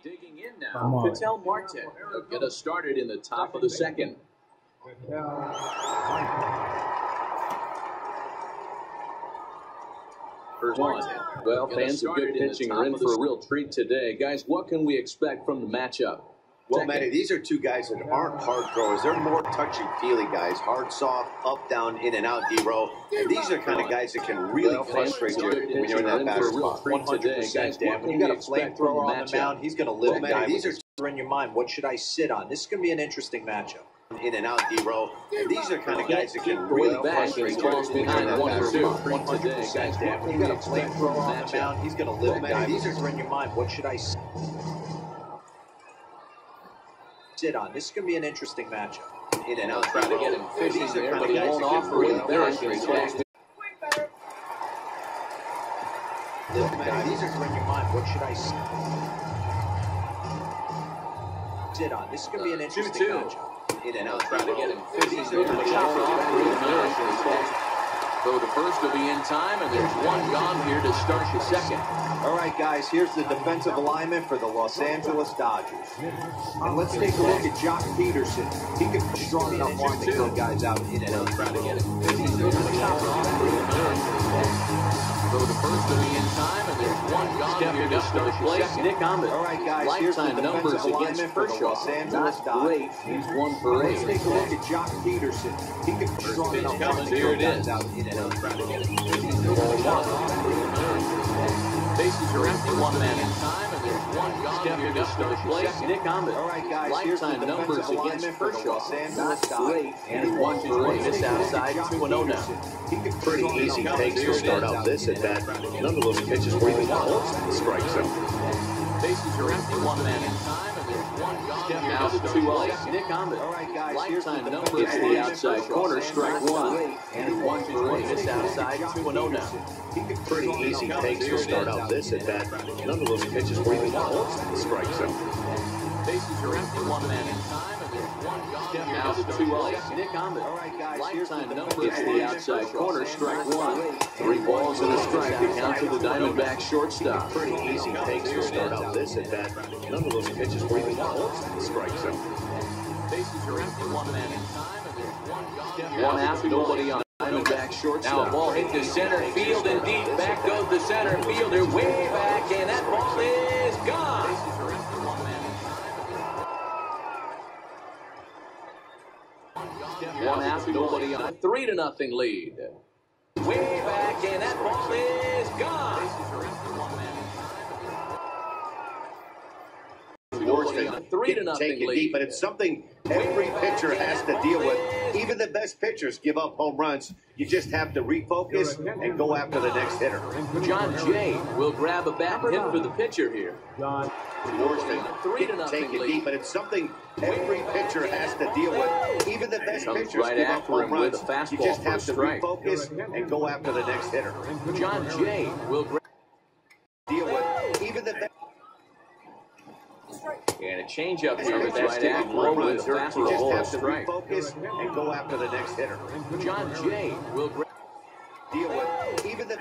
Digging in now, Patel Marte. He'll get us started in the top of the second. First one. Well, fans of good pitching are in for a real treat today. Guys, what can we expect from the matchup? Well, Matty, these are two guys that aren't hard throwers. They're more touchy-feely guys. Hard, soft, up, down, in, and out, D-row. And these are kind of guys that can really frustrate you when you're in that batter spot. 100%, Dan. When you got a flamethrower on the mound, he's going to live guy. These are in your mind. What should I sit on? This is going to be an interesting matchup. In and out, D-row. And these are kind of guys that can really frustrate you when you're in that batter spot. 100%, Dan. When you got a flamethrower on the mound, he's going to live guy. These are in your mind. What should I sit on? This is going to be an interesting matchup. In and out, trying to get him fishing there, but he won't offer it. There is these are in your mind. What should I sit on? This is going to be an interesting matchup. In and out, trying to get him fishing there, but he won't offer it. So the first will be in time, and there's one gone here to start the second. All right, guys, here's the defensive alignment for the Los Angeles Dodgers. And let's take a look at Jock Peterson. He can be strong enough one to kill guys out in and out, trying to get it. So the first will be in time, and there's one gone here to start the place. Nick Ahmed. All right, guys, here's the defensive alignment for the Los Angeles Dodgers. He's 1 for 8. Let's take a look at Jock Peterson. He can be strong enough one to kill guys out in and out, trying to get it. Bases are empty, one man in time, and there's one gone here to start the place. Nick Ahmed. All right, guys, here's the numbers against Los Angeles not great, and 1 for 8. This outside, 2-0 now. Pretty easy takes to start out this at bat. None of those pitches were even close to the strike zone. Bases are empty, one man in time, and there's one gone. Now the 2-0. Nick Ahmed. All right, guys, here's the numbers against the outside corner, strike 1, and 1 for 8. This outside, 2-0 now. Pretty easy takes to start out this at bat. None of those pitches were even close to the strike zone. Bases are empty, one man in time, and there's one gone. Now the 2-0. Nick Ahmed. All right, guys, here's the numbers against the outside corner, strike 1. 3 balls and a strike to count to the Diamondback shortstop. Pretty easy takes to start out this at bat. None of those pitches were even close to the strike zone. Bases are empty, one man in time, and there's one gone. One out, nobody on. Diamondback shortstop. Now a ball hit to center field and deep. Back goes the center fielder way back, and that ball is gone. One out, nobody on. 3-0 lead. Way back, and that ball is gone. Take it deep, but it's something every pitcher has to deal with. Even the best pitchers give up home runs. You just have to refocus and go after the next hitter. John Jay will grab a bat hit for the pitcher here. John take it deep, but it's something every pitcher has to deal with. Even the best pitchers give up home runs. You just have to refocus and go after the next hitter. John Jay will grab deal with. Even the best. And a changeup here with that stack low with a fastball. Just have to refocus and go after the next hitter. John Jay will deal with even the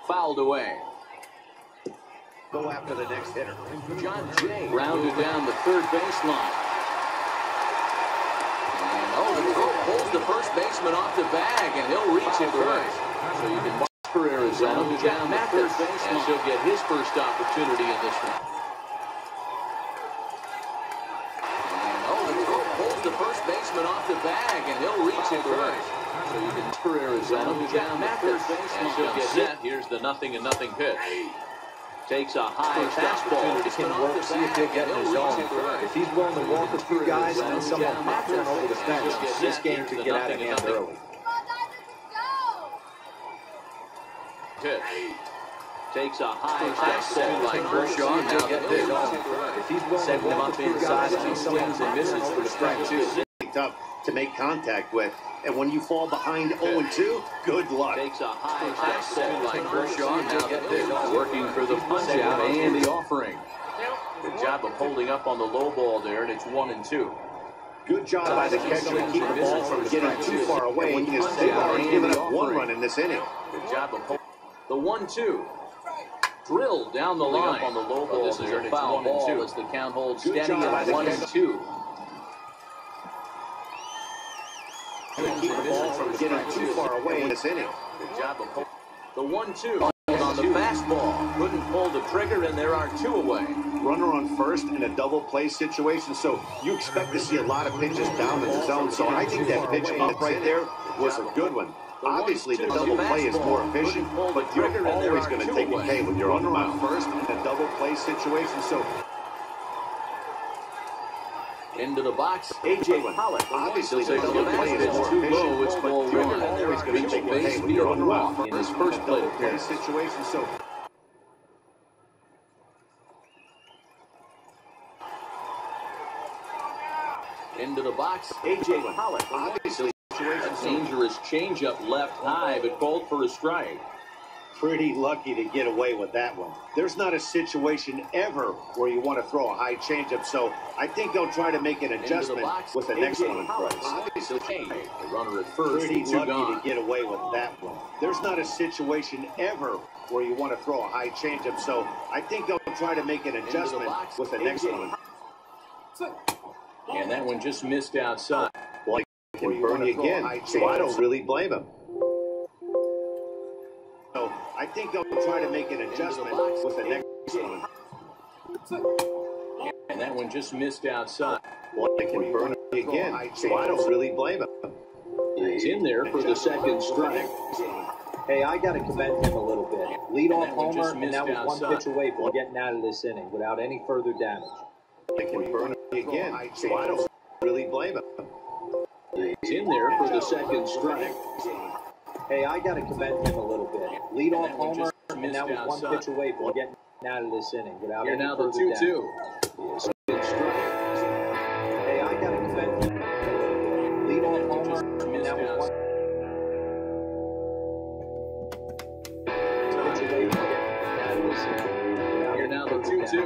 fouled away. Go after the next hitter. John Jay rounded down the third baseline. And the throw pulls the first baseman off the bag, and he'll reach it first. So you can mark career is rounded down the third baseman, and he'll get his first opportunity in this one. The first baseman off the bag, and he'll reach it first. So you can career is rounded down the third baseman, and he'll get set. Here's the 0-0 pitch. Takes a high fastball. He can work, see if he'll get in his zone. If he's willing to walk a few guys and then someone pops in over the fence, this game could get out of hand early. Pitch. Takes a high fastball by Kershaw. Now get this on. If he's willing to walk a few guys and swings and misses for strike 2. Tough to make contact with. And when you fall behind 0-2, good luck. Takes a high fastball by Kershaw. Now get this on. Working for the punch out and the offering. Good job of holding up on the low ball there, and it's 1-2. Good job by the catcher to keep the ball from getting too far away. When they've already given up 1 run in this inning. Good job of holding the 1-2. drilled down the line. On the low ball, this is a foul ball as the count holds steady at 1-2. Keep the ball from getting too far away in this inning. Good job of the 1-2 on the fastball. Couldn't pull the trigger, and there are 2 away. Runner on first in a double play situation, so you expect to see a lot of pitches down in the zone. So I think that pitch up right there was a good one. Obviously, the double play is more efficient, but you're always going to take a K when you're on the mound. First in a double play situation, so into the box, A.J. Pollock. Obviously, the double play is more too efficient, low. It's but you're always going to take a K when you're on the mound. In his first play situation, so into the box, A.J. Pollock. Obviously, a dangerous changeup left high, but called for a strike. Pretty lucky to get away with that one. There's not a situation ever where you want to throw a high changeup, so I think they'll try to make an adjustment with the next one in place. Obviously, the runner at first. Pretty lucky to get away with that one. There's not a situation ever where you want to throw a high changeup, so I think they'll try to make an adjustment with the next one. And that one just missed outside. Well, he can burn you again, so I don't really blame him. So I think they'll try to make an adjustment with the next one. And that one just missed outside. Well, he can burn you again, so I don't really blame him. He's in there for the second strike. Hey, I got to commend him a little bit. Lead-off homer, and that was one pitch away from getting out of this inning without any further damage. They can burn it again, so I don't really blame him. He's in there for the second strike. Hey, I got to commend him a little bit. Lead-off homer, and that was one pitch away from getting out of this inning without any further damage. Second strike. Hey, I got to commend him a little bit. Lead-off homer, and that was one pitch away from getting out of this inning. You're now the 2-2.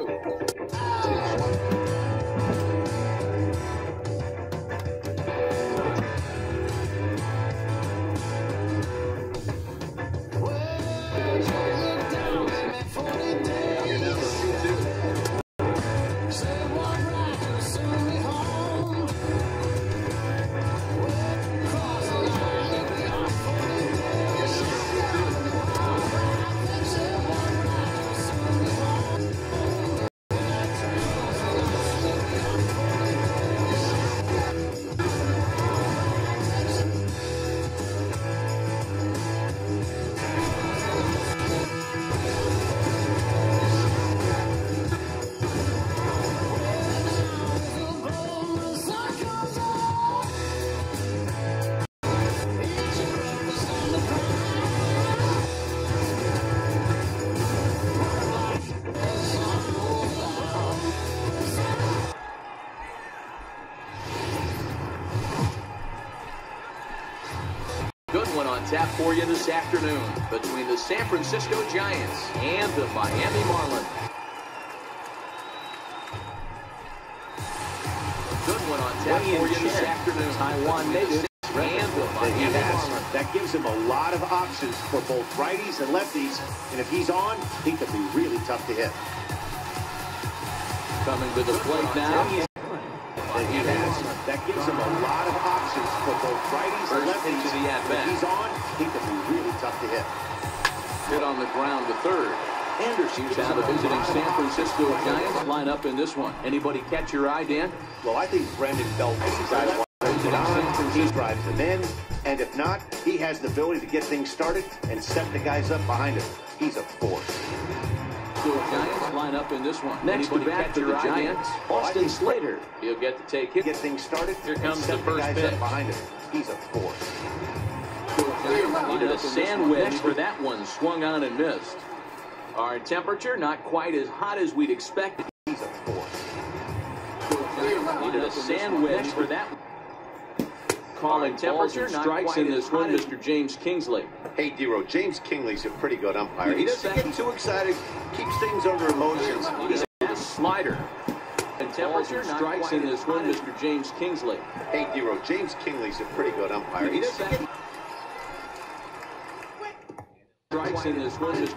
Tap for you this afternoon between the San Francisco Giants and the Miami Marlins. Good one on tap for you this afternoon. Taiwan native and the Miami Marlins. That gives him a lot of options for both righties and lefties, and if he's on, he could be really tough to hit. Coming to the plate now. That gives him a lot of options for both righties and lefties. If he's on, he can be really tough to hit. Hit on the ground to third. Anderson's out of visiting San Francisco Giants line up in this one. Anybody catch your eye, Dan? Well, I think Brendan Belt has his eyes wide open. He drives them in, and if not, he has the ability to get things started and set the guys up behind him. He's a force. Giants line up in this one. Next to bat for the Giants, Austin Slater. He'll get to take it. Get things started. Here comes the first pitch. Behind him. He's a force. Needed a sandwich for that one. Swung on and missed. Our temperature not quite as hot as we'd expected. He's a force. Needed a sandwich for that one. Calling temperature, strikes in this one, Mr. James Kingsley. Hey, D-Row, James Kingsley's a pretty good umpire. He doesn't get too excited, keeps things under emotions. He's a slider. And temperature, strikes in this one, Mr. James Kingsley. Hey, D-Row, James Kingsley's a pretty good umpire. He doesn't get strikes in this one,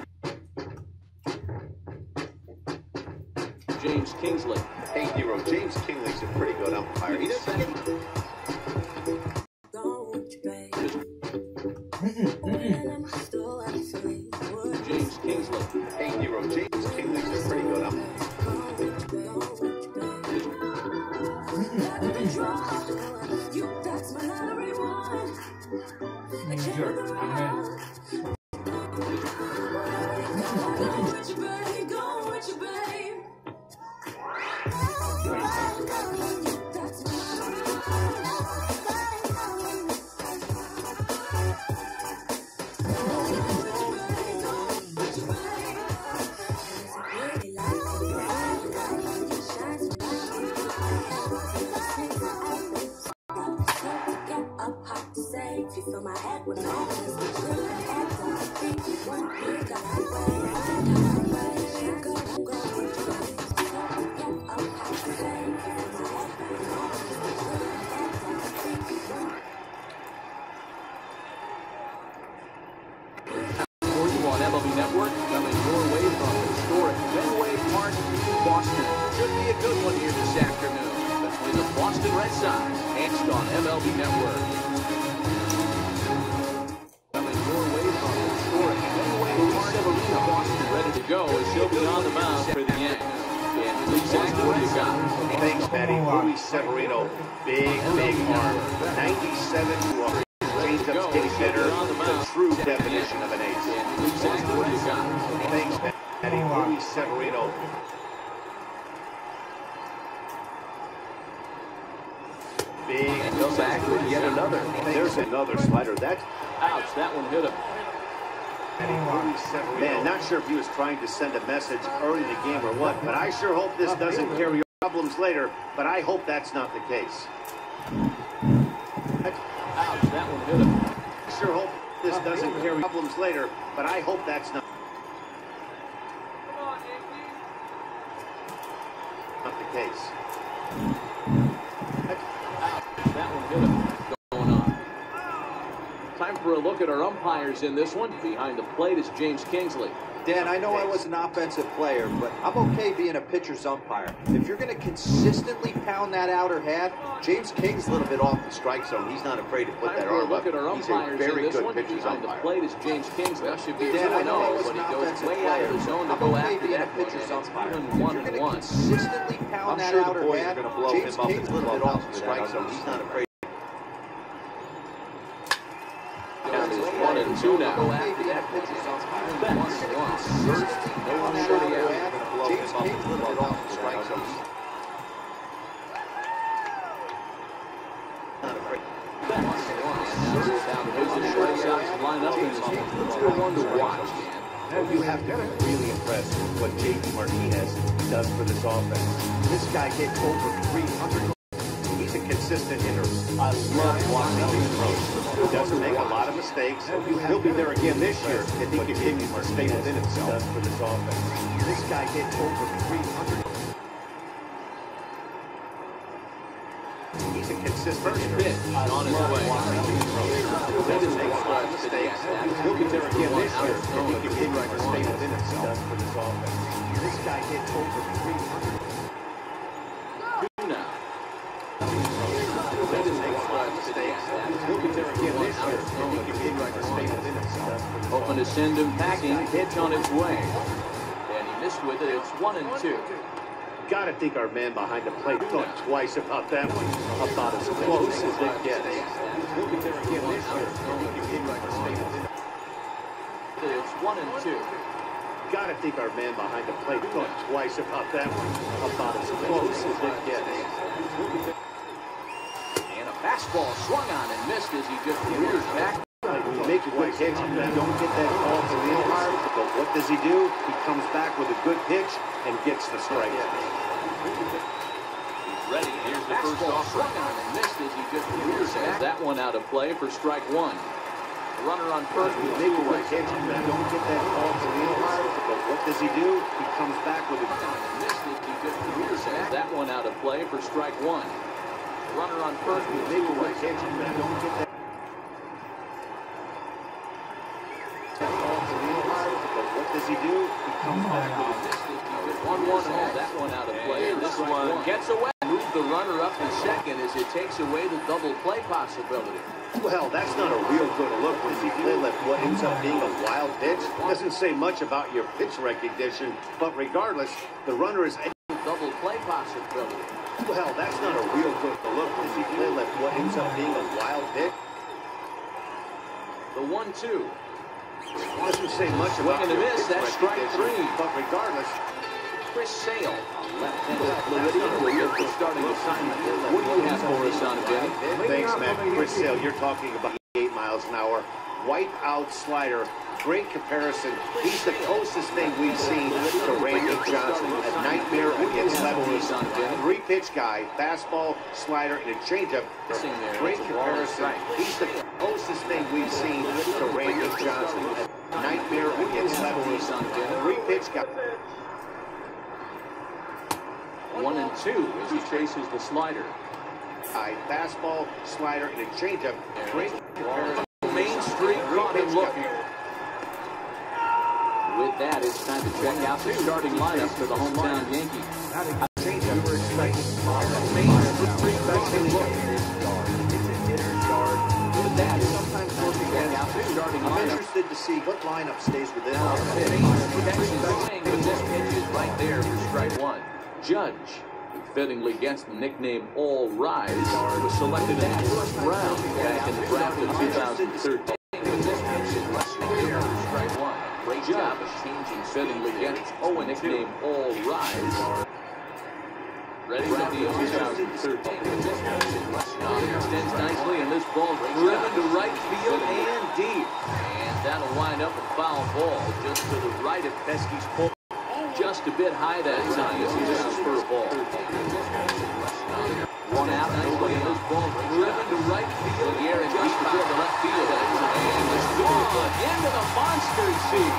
Kingsley. Hey, Hero, James Kingley's a pretty good umpire. He doesn't get... James Kingsley. Hey, Hero, James Kingley's a pretty good umpire. MLB Network coming your way from historic Fenway Park, Boston. Should be a good one here this afternoon between the Boston Red Sox next on MLB Network. Coming your way from historic Fenway Park, Boston, ready to go as she'll be on the mound for the end. And Zach, what do you got? Thanks, Patty. Luis Severino, big arm, 97 to 100. Changeups getting better, the true definition of an ace. Thanks, Patty. Luis Severino. Big. And goes back with yet another. There's another slider. That's ouch. That one hit him. Man, not sure if he was trying to send a message early in the game or what, but I sure hope this doesn't carry problems later, but I hope that's not the case. Ouch, that one hit him. I sure hope this doesn't carry problems later, but I hope that's not the case. Ouch, that one hit him. Going on. Time for a look at our umpires in this one. Behind the plate is James Kingsley. Dan, I know I was an offensive player, but I'm okay being a pitcher's umpire. If you're going to consistently pound that outer half, James King's a little bit off the strike zone. He's not afraid to put that arm up. Look at our umpires in this one. Behind the plate is James Kingsley. That should be 2-0, but he goes way out of the zone to go after that pitcher's umpire. If you're going to consistently pound that outer half, James King's a little bit off the strike zone. He's not afraid. Count is 1-2 now. Go after that pitcher's umpire. James King's a little bit off the strike zone. Line up in this one to watch. Now you have to be really impressed with what J.D. Martinez does for this offense. This guy hit over 300. He's a consistent hitter. I love watching him throw. He doesn't make a lot of mistakes. He'll be there again this year if he continues to stay within himself. Does for this offense. This guy hit over 300. He's a consistent hitter. On his way. Doesn't make a lot of mistakes. He'll be there again this year if he continues to stay within himself. Does for this offense. This guy hit over 300. Hoping to send him packing. Pitch on its way. And he missed with it. It's 1-2. Gotta think our man behind the plate thought twice about that one. About as close as it gets. He'll be there again this year. It's 1-2. Gotta think our man behind the plate thought twice about that one. About as close as it gets. And a fastball swung on and missed as he just rears back. When you make a good pitch, you don't get that ball to the umpire. But what does he do? He comes back with a good pitch and gets the strike. He's ready. Here's the first swung on and missed as he just rears back. That one out of play for strike one. Runner on first. When you make a good pitch, you don't get that ball to the umpire. But what does he do? He comes back with a missed as he just rears back. That one out of play for strike one. Runner on first. When you make a good pitch, you don't get that. What does he do? He comes back with a 1-1 home. That one out of play. this one gets away. Move the runner up to second as it takes away the double play possibility. Well, that's not a real good look when you play like what ends up being a wild pitch. Doesn't say much about your pitch recognition, but regardless, the runner is a double play possibility. Well, that's not a real good look when you play like what ends up being a wild pitch. The 1-2. Doesn't say much about Swing and a your miss. pitch That's strike recognition, 3. but regardless, Chris Sale, left-handed Floridian, will get the starting assignment. What do you have for us on it, Benny? thanks, man. Chris Sale, you're talking about 8 miles an hour. Wipe out slider. Great comparison. He's the closest thing we've seen to Randy Johnson. A nightmare against lefties. 3-pitch guy, fastball, slider, and a changeup. Great comparison. He's the closest thing we've seen to Randy Johnson. A nightmare against lefties. 3-pitch guy. 1 and 2 as he chases the slider. Fastball, slider, and a changeup. Great comparison. Main Street caught him looking. With that, it's time to check out the starting lineup for the hometown Yankees. Changeup. Main Street caught him looking. With that, it's sometimes working check out the starting I'm lineup. interested to see what lineup stays within Now, our pitch. protection swing, but this pitch is right there for strike 1. Judge, who fittingly gets the nickname All Rise, was selected in the first round back in the draft of 2013. Strike 1. Great job of changing fittingly gets a nickname All Rise. Ready for the 2013. Extends nicely, and this ball driven to right field and deep. And that'll wind up a foul ball just to the right of Pesky's pole. Just a bit high that time as he misses for a ball. 1 out nicely, and this ball driven to right field here and just a bit to left field. And it's gone into the monster seat.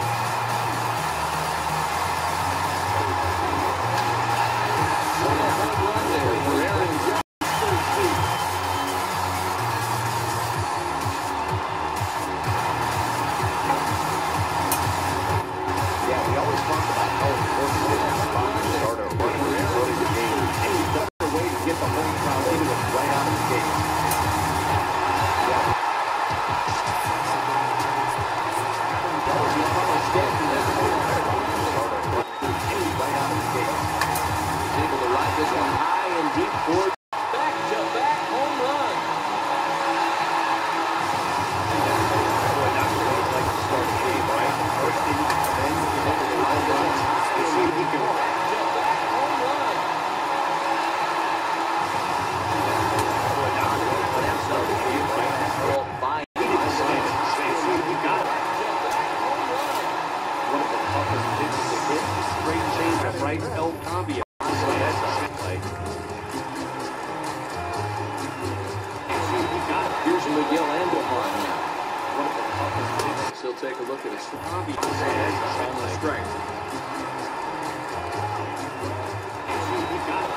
Take a look at his hobby. Almost strike.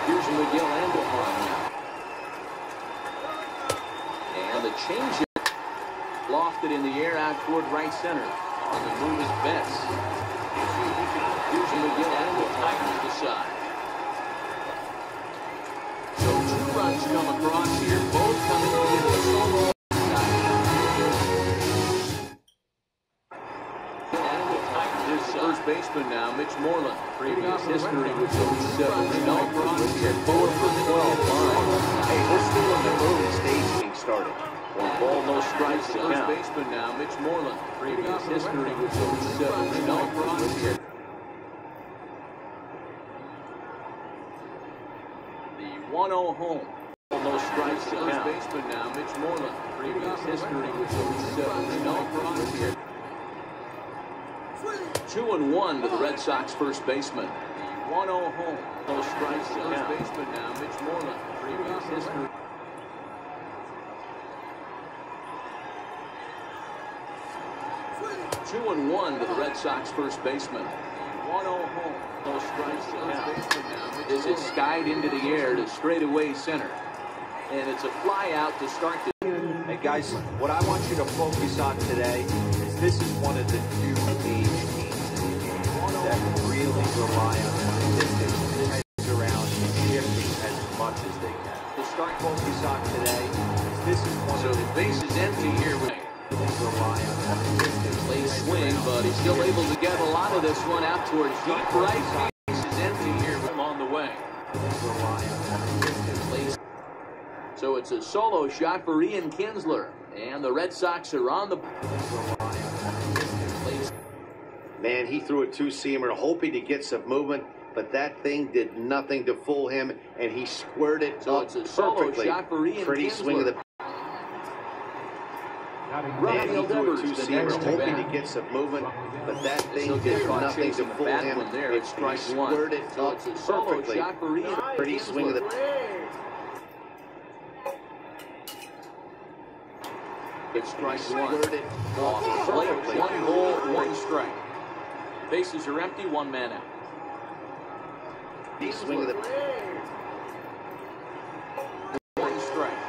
Here's Miguel Andujar now. And the changeup lofted in the air out toward right center. On the move is Betts. Here's Miguel Andujar to the side. So 2 runs come across here, both coming in the solo. First baseman now, Mitch Moreland. Previous history with the 7 no runs at 4 for 12 line. Hey, we're still in the early stage being started. 1 ball, no strikes to count. First baseman now, Mitch Moreland. Previous history with the 7 no runs at the 1-0 home. No strikes to count. First baseman now, Mitch Moreland. Previous history with the 7 no runs at 2-1 to the Red Sox first baseman. The 1-0 home. No strikes to count. First baseman now, Mitch Moreland. Previous history. 2-1 to the Red Sox first baseman. 1-0 home. No strikes to count. This is skied into the air to straightaway center. And it's a fly out to start the... Hey guys, what I want you to focus on today is this is one of the new age teams that really rely on statistics, heads around, much as they can. The start focus on today, this is one So the base is empty here. Late swing, but he's still able to get a lot of this one out towards deep right. Base is empty here on the way. So it's a solo shot for Ian Kinsler, and the Red Sox are on the. Man, he threw a two-seamer hoping to get some movement, but that thing did nothing to fool him, and he squared it So up it's a solo perfectly. shot for Ian Pretty Kinsler. swing of the. Man, he threw a two-seamer hoping to get some movement, but that thing did nothing to fool him, and he squared it up perfectly. Pretty swing of the. It's strike one. Off the plate, 1 ball, 1 strike. Bases are empty, 1 man out. He swing of the. 1 strike.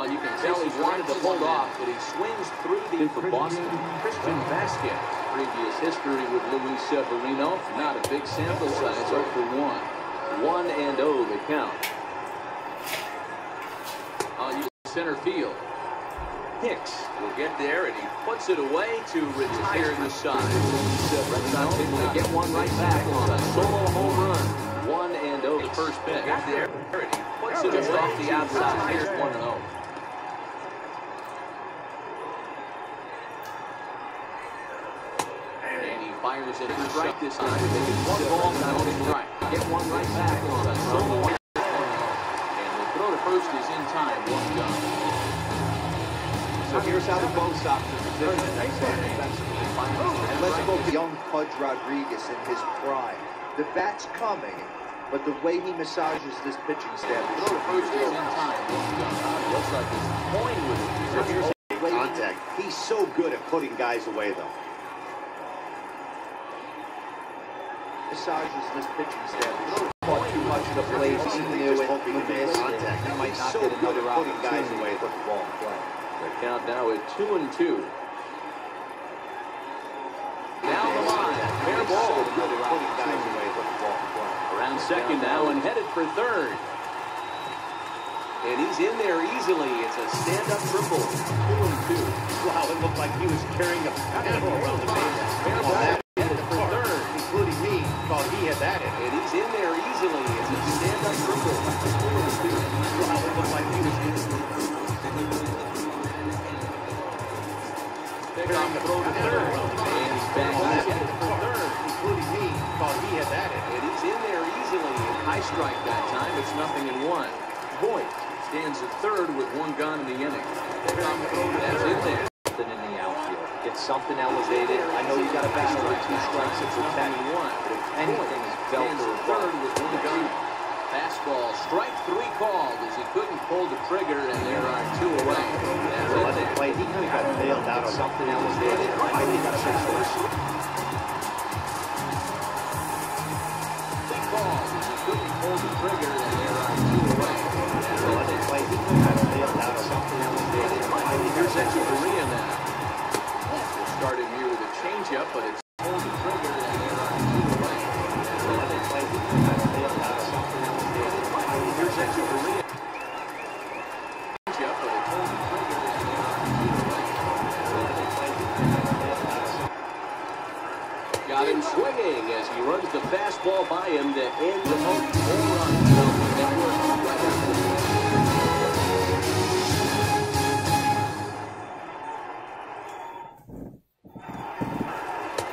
You can tell he's wanted to hold off, but he swings through the for Boston. Christian Vasquez. Previous history with Luis Severino. Not a big sample size, 0 for 1. 1-0 the count. Center field. Hicks will get there, and he puts it away to retire the side. Red Sox able to get one right back on a solo home run. 1-0 the first pitch. Got there, and he puts it just off the outside. Here's 1-0. And he fires it to strike this time. Making 1 ball, now 1 strike. Get one right back on a solo home. Throw to first is in time, 1 gone. So here's how the Bo Sox are positioned. And let's go to young Pudge Rodriguez in his prime. The bat's coming, but the way he massages this pitching staff. Throw to first is in time, 1 gone. Looks like he's toying with it. So here's contact. He's so good at putting guys away, though. Massages this pitching staff. Too much of the plate. He knew it. He missed it. He might not get another opportunity to put the ball in play. The count now is 2-2. Down the line, fair ball. Putting guys away, put the ball in play. Around second now and headed for third. And he's in there easily. It's a stand-up triple. 2-2. Wow, it looked like he was carrying a panel around the base. Fair ball. Headed for third. Including me, thought he had that in. And he's in there easily. It's a stand-up triple. 2-2. Wow, it looked like he was Pick on the throw to third. And he's back headed for third. including me, thought he had that in. And he's in there easily. High strike that time. It's 0-1. Boyd stands at third with 1 gone in the inning. Pick on the throw to third. That's in there. Something in the outfield. Get something elevated. I know you got a battle with 2 strikes at 10. But if anything is belt Stands or at third with 1 gone. Fastball, strike 3 called as he couldn't pull the trigger, and there are 2 away. That's it there. Play, he kind of got nailed out on something elevated. I think that's a first. Called as he couldn't pull the trigger, and there are 2 away. That's it there. play, he kind of got nailed out on Something elevated. Here's Echeverria now. We'll start him here with a changeup, but it's pulled the trigger, and there are 2 away. Here's Echeverria. Changeup, but it's pulled the trigger, and there are 2 away. Got him swinging as he runs the fastball by him to end the home run. Network right after the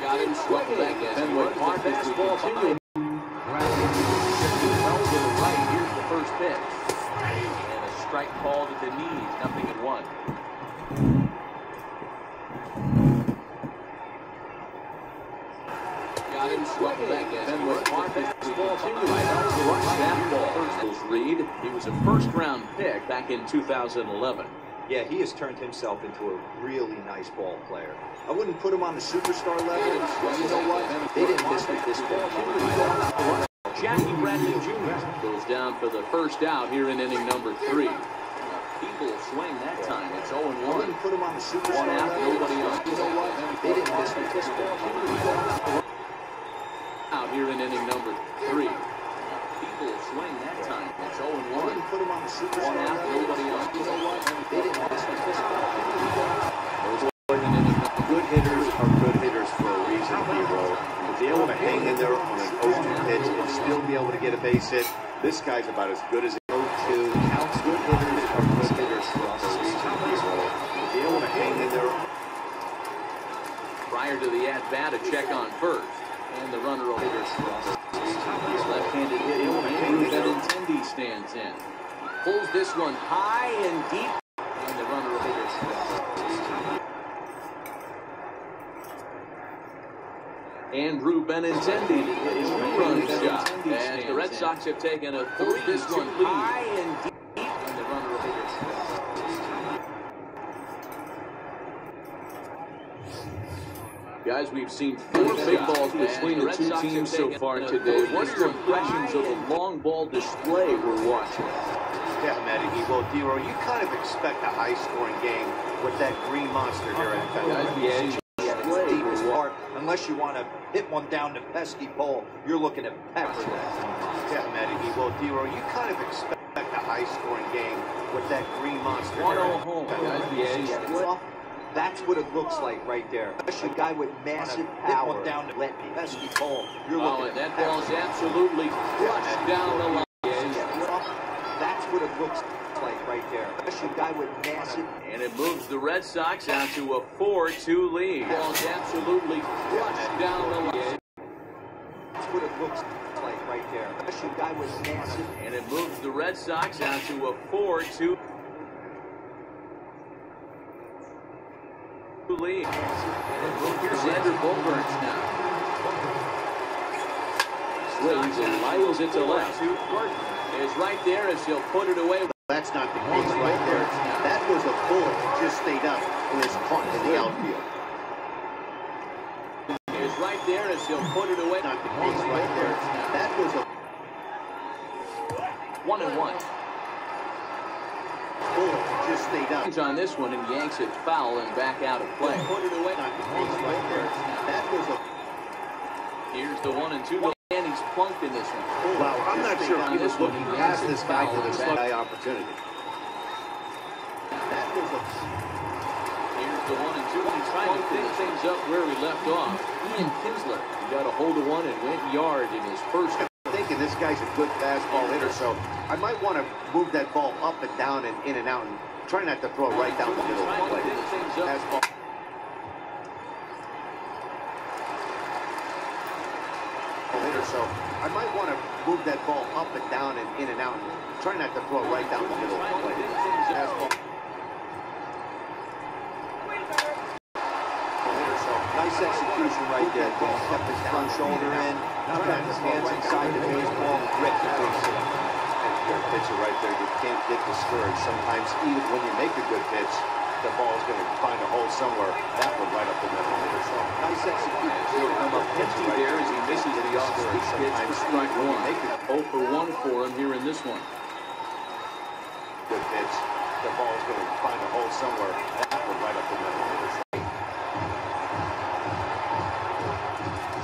got him swinging as he runs the fastball by him. Well to the right, here's the first pitch. And a strike called at the knees, 0-1. Got him swinging as he runs the fastball by him. Fastball first read. He was a first-round pick back in 2011. Yeah, he has turned himself into a really nice ball player. I wouldn't put him on the superstar level, but you know what? They didn't miss with this ball. Jackie Bradley Jr. goes down for the first out here in inning number 3. People swing that time. It's 0-1. I wouldn't put him on the superstar 1 out, level. nobody on. You know what? They didn't miss with this ball. Out here in inning number 3. People swing that time. It's 0-1. Put him on the super. One out, nobody on. You know what? They didn't miss this. Good hitters are good hitters for a reason, Hero. To be able to hang in there on an 0-2 pitch and still be able to get a base hit, this guy's about as good as 0-2. Counts. Good hitters are good hitters for a reason, Hero. To be able to hang in there. Prior to the at-bat, a check on first. And the runner over left-handed hitting, lobuenodelavida19 stands in. Pulls this one high and deep. And the runner over and lobuenodelavida19 is a run shot. And the Red Sox have taken a 3-2 lead. High and deep. And the runner over Guys, we've seen 4 big balls between the two teams so far today. What's your impressions of the long ball display we're watching? Yeah, Matty, well, Dero, you kind of expect a high-scoring game with that green monster here at Guys, deepest part, unless you want to hit one down the pesky pole, you're looking at pepper. Yeah, Matty, well, Dero, you kind of expect a high-scoring game with that green monster. 1-0 home. Guys, that's what it looks like right there. A guy with massive power one down the pesky pole. You're looking at that ball is absolutely crushed down the line. That's what it looks like right there. A guy with massive. And it moves the Red Sox out to a 4-2 lead. Ball is absolutely crushed down the line. That's what it looks like right there. A guy with massive. And it moves the Red Sox out to a 4-2 lead. Here's Xander Bogaerts now. Swings and liles it to left. Is right there as he'll put it away. That's not the case right there. That was a bullet that just stayed up and is caught in the outfield. Is right there as he'll put it away. Not the case right there. That was a 1-1. Bullet just stayed up. On this one and yanks it foul and back out of play. Put it away. Not the case right there. That was a. Here's the 1-2. And he's plunked in this one. Wow, I'm not sure he was looking past this guy for this guy opportunity. That was a. Here's the 1-2. He's trying to pick things up where we left off. Ian Kinsler got a hold of one and went yard in his first. I'm thinking this guy's a good fastball hitter, so I might want to move that ball up and down and in and out and try not to throw it right down the middle of the plate. Fastball. So I might want to move that ball up and down and in and out and try not to throw it right down the middle of the plate. Fastball. So nice execution right there. Kept his front shoulder in, got his hands inside the baseball, ripped the base hit. And your pitcher right there, you can't get discouraged. Sometimes even when you make a good pitch, the ball's going to find a hole somewhere. That one right up the middle. So nice execution. He'll come up empty there as he misses the off-speed pitch for strike one. 0 for 1 for him here in this one. Good pitch. The ball's going to find a hole somewhere. That one right up the middle.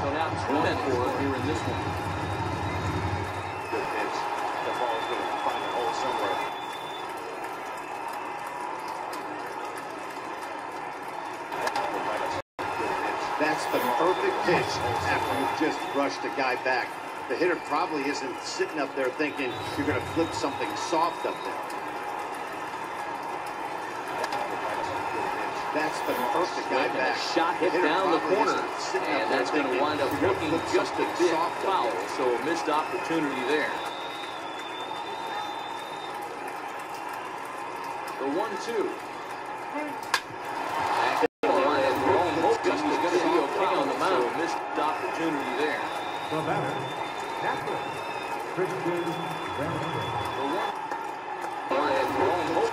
So now 2 men for him here in this one. Good pitch. The ball's going to find a hole somewhere. That's the perfect pitch after you've just brushed a guy back. The hitter probably isn't sitting up there thinking you're going to flip something soft up there. That's the perfect guy back. Shot hit down the corner. And that's going to wind up looking just a bit foul. So a missed opportunity there. The 1-2. He's going to be okay on the mound. Missed opportunity there. The batter, Captain Christian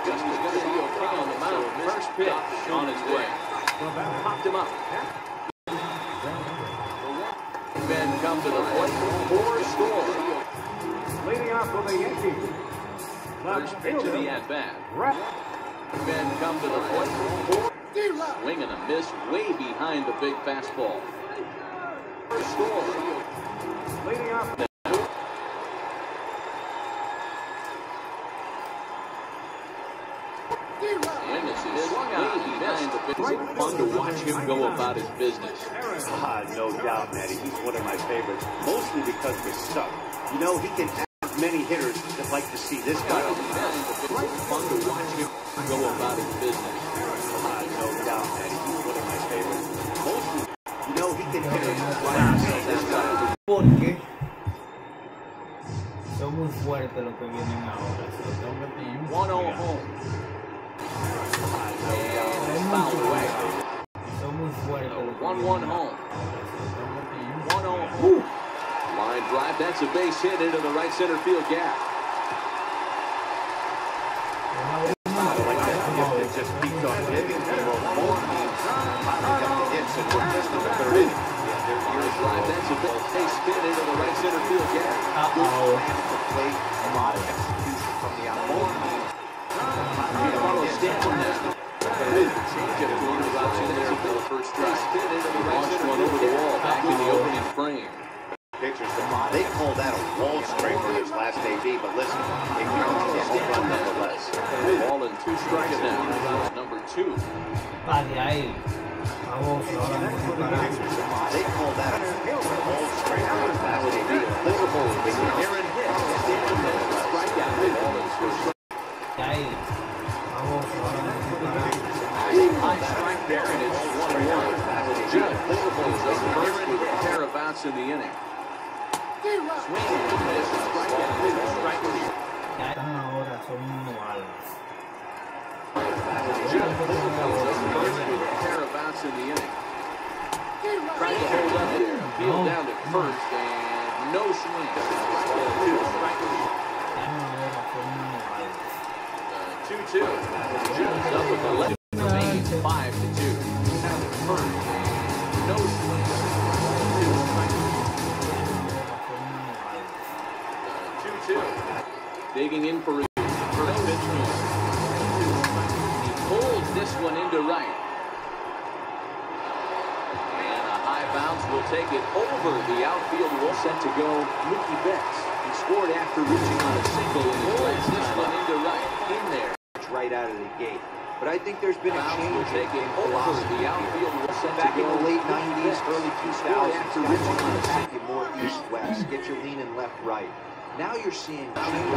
He's going to be okay on the mound. First pitch on his way. Popped him up. Men come to the plate for a score. leading off for the Yankees. First pitch of the at-bat. Men come to the plate for swing and a miss way behind the big fastball. Score. Leading off. And this is swung out behind the fence. It's fun to watch him go about his business. No doubt, Matty. He's one of my favorites, mostly because of his stuff. You know, he can have many hitters that like to see this guy. It's fun to watch him go about his business. No doubt, Matty. He's one of my favorites, mostly. You know, he can hit it like to see this guy. Porque son muy fuertes los que vienen ahora. Se los tengo que tener. 1-0 home. And fouled away. Son muy fuertes los que 1-1 vienen home. ahora. 1-0 home. Line drive. That's a base hit into the right center field gap. It just keeps on hitting. Both teams piling up the hits, and we're just in the third inning. Line drive. That's a base hit into the right center field gap. Good plan at the plate, a lot of execution from the outfield. Change-up going about in there for the first strike. Launched one over the wall back in the opening frame. Pitchers, they call that a wall scraper his last AB, but listen, it counts as a home run nonetheless. Ball and 2 strikes now. Number 2. Pa de ahí. Vamos, ahora vamos a parar. They call that a wall scraper his last AB, but listen, Aaron hits. Strikeout. Ball and 2 strikes. De ahí. Vamos, ahora vamos a parar. High strike there, and it's 1-1. Judd is up first with a pair of outs in the inning. Swing and miss. Strikeout. 2 strikes. Ya están ahora, son malos. Judd is up first with a pair of outs in the inning. Trying to hold up there. Field down to first, and no swing. 2 strikes. Ya ahora son malos. 2-2. Judd's up with the left. Remains 5-2. First, no swing. 2-2. Digging in for his first pitch. He pulls this one into right. And a high bounce will take it over the outfield wall. Set to go, Mookie Betts. He scored after reaching on a single and pulls this one into right. In there. Right out of the gate. But I think there's been a change in philosophy the outfield here. Back in the late 90s, early 2000s, guys wanted to take it more east-west, get you leaning left-right. Now you're seeing guys are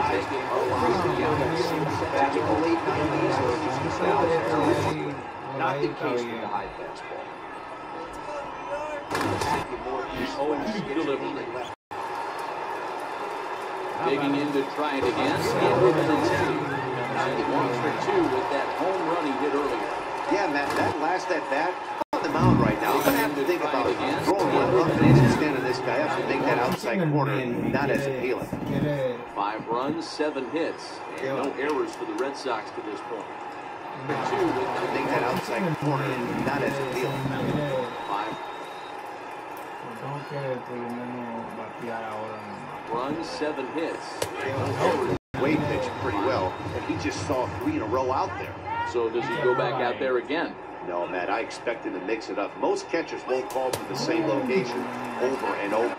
back in the late 90s, early 2000s. Not the case with the high fastball. Take it more east-west, get you leaning left. Digging in to try it again. And with an intent. 1 for 2 with that home run he hit earlier. Yeah, Matt, that last at-bat on the mound right now. I'm going to have to think about throwing one up and standing this guy up to make that outside corner not as appealing. 5 runs, 7 hits, and no errors for the Red Sox to this point. 2 with To make that outside corner not as appealing. 5 Tengo que por lo menos batear ahora. runs, 7 hits. Wade pitched pretty well, and he just saw 3 in a row out there. So does he go back out there again? No, Matt, I expected to mix it up. Most catchers won't call to the same location over and over.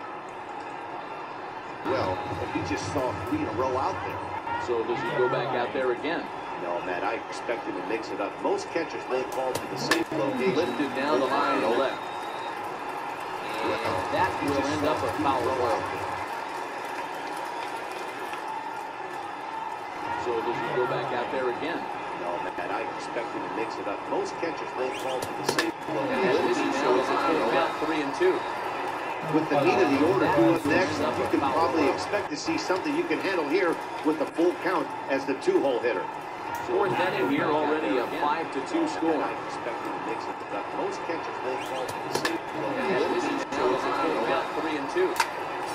Well, and he just saw 3 in a row out there. So does he go back out there again? No, Matt, I expected to mix it up. Most catchers won't call to the same location. Lifted down the line to left. And that will end up a foul ball. So does he go back out there again? No, Matt, I expected to mix it up. Most catchers won't call to the same And location. so it's a full count, 3-2. With the meat of the order due up next, you can probably expect to see something you can handle here with the full count as the 2-hole hitter. 4th inning here already, a 5-2 score. I expected to mix it up. Most catchers won't call to the same And location. so it's a full count, 3-2.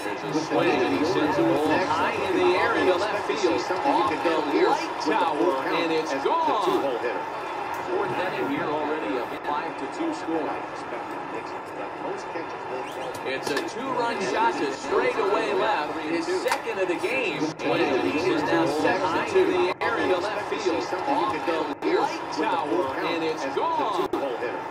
There's a swing and he sends a ball high in the air into left field. Off the light tower, and it's the gone. 2-hole hitter. 4th inning here already, a 5-2 score. I expected to mix it up. Most catchers won't call to the It's a 2-run shot to straightaway left. His second of the game. And he is now set high in the air into left field. Off the light tower, and it's gone. 2-hole hitter.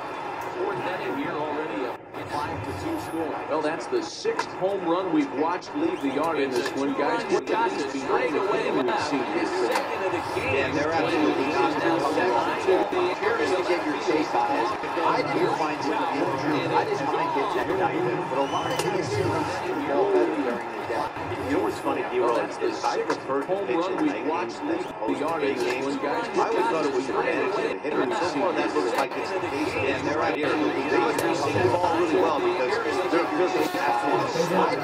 4th inning here already, a 5-2 Well, that's the 6th home run we've watched leave the yard in this one, guys. What got this behind the game we've seen this second of the game? Yeah, they're absolutely not. I'm curious to get your take on this. I didn't find it to be true. I didn't mind it that night, but a lot of these series seem more better during the day. You know what's funny, D-Roll, is I preferred the pitch in night games as opposed to day games. I always thought it was an advantage to the hitter, and so far that looks like it's the case. And they're right here. They must be seeing the ball really well because they're absolutely sliding.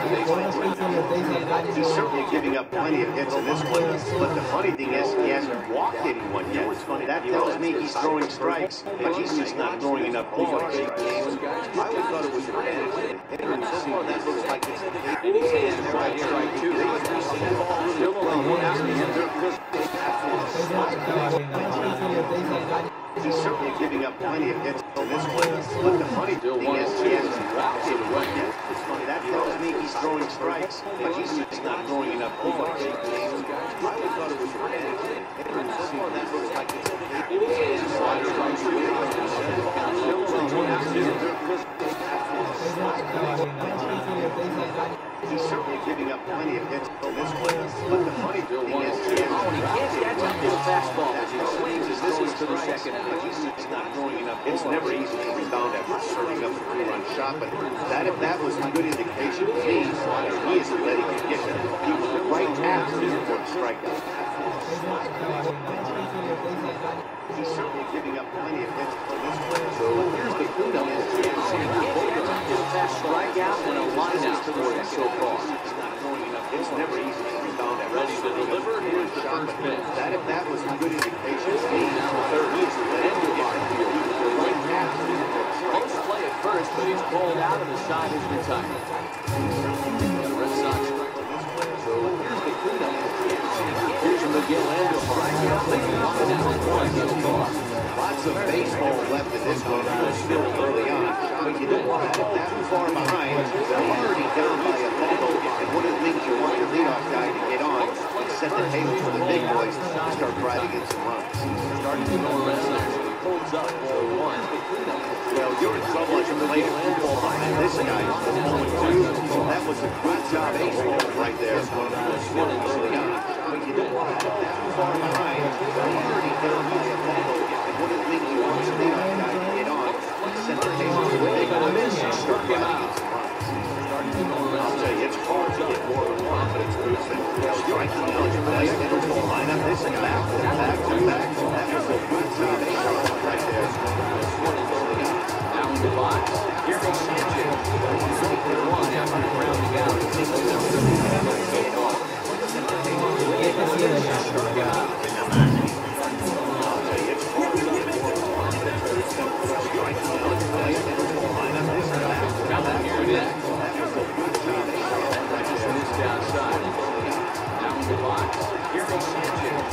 He's certainly giving up plenty of hits in this one, but the funny thing is he hasn't walked anyone yet. That tells me he's throwing strikes, but he's just not throwing enough balls. I always thought it was an advantage to the hitter, and so far that looks like it's the case. And they're right here. They must be seeing the ball really well. He's certainly giving up plenty of hits in this one, but the funny thing is he hasn't walked anyone yet. That tells me he's throwing strikes, but he's just not throwing enough balls. I always thought it was an advantage to the hitter, and so far that looks like it's the He's certainly giving up plenty of hits on this one, but the funny thing is he can't catch up to the fastball as he swings as this is to the second. He's just not throwing enough. It's never easy to rebound after serving up a 3-run shot, but if that was a good indication to me, he isn't letting it get there. He was right after the important strikeout. He's certainly giving up plenty of hits on this one. So here's the cleanup. Fast strikeout and a lineout for him so far. It's never easy to rebound after Ready to deliver. Here's the first pitch. If that was a good indication to me, he isn't letting it get there. He was right after the important strikeout. Close play at first, but he's pulled out and the side is retired. The Red Sox. So here's the cleanup. Here's Miguel Lots of baseball left in this one. Still early on. But you don't want to get that far behind. They're already down by a ball. And what it means you want your leadoff guy to get on and set the table for the big boys to start driving in some runs. Starting to go Red Sox. Holds up 4-1. Well, you're in trouble as you're playing football behind this guy. That was a good job right there. Still early on. But you don't want to get that far behind. They're already down by a ball. And what it means you want your leadoff guy to get on and set the table for the big boys to start driving in some runs. I'll tell you, it's hard to get more than confidence boosting. Striking out your play interval lineup. This is back to back to back. That was a good job right there. Now in the box. Here goes Sanchez. 1 after grounding out. Here it is. Outside. Now in the box. Here goes Sanchez.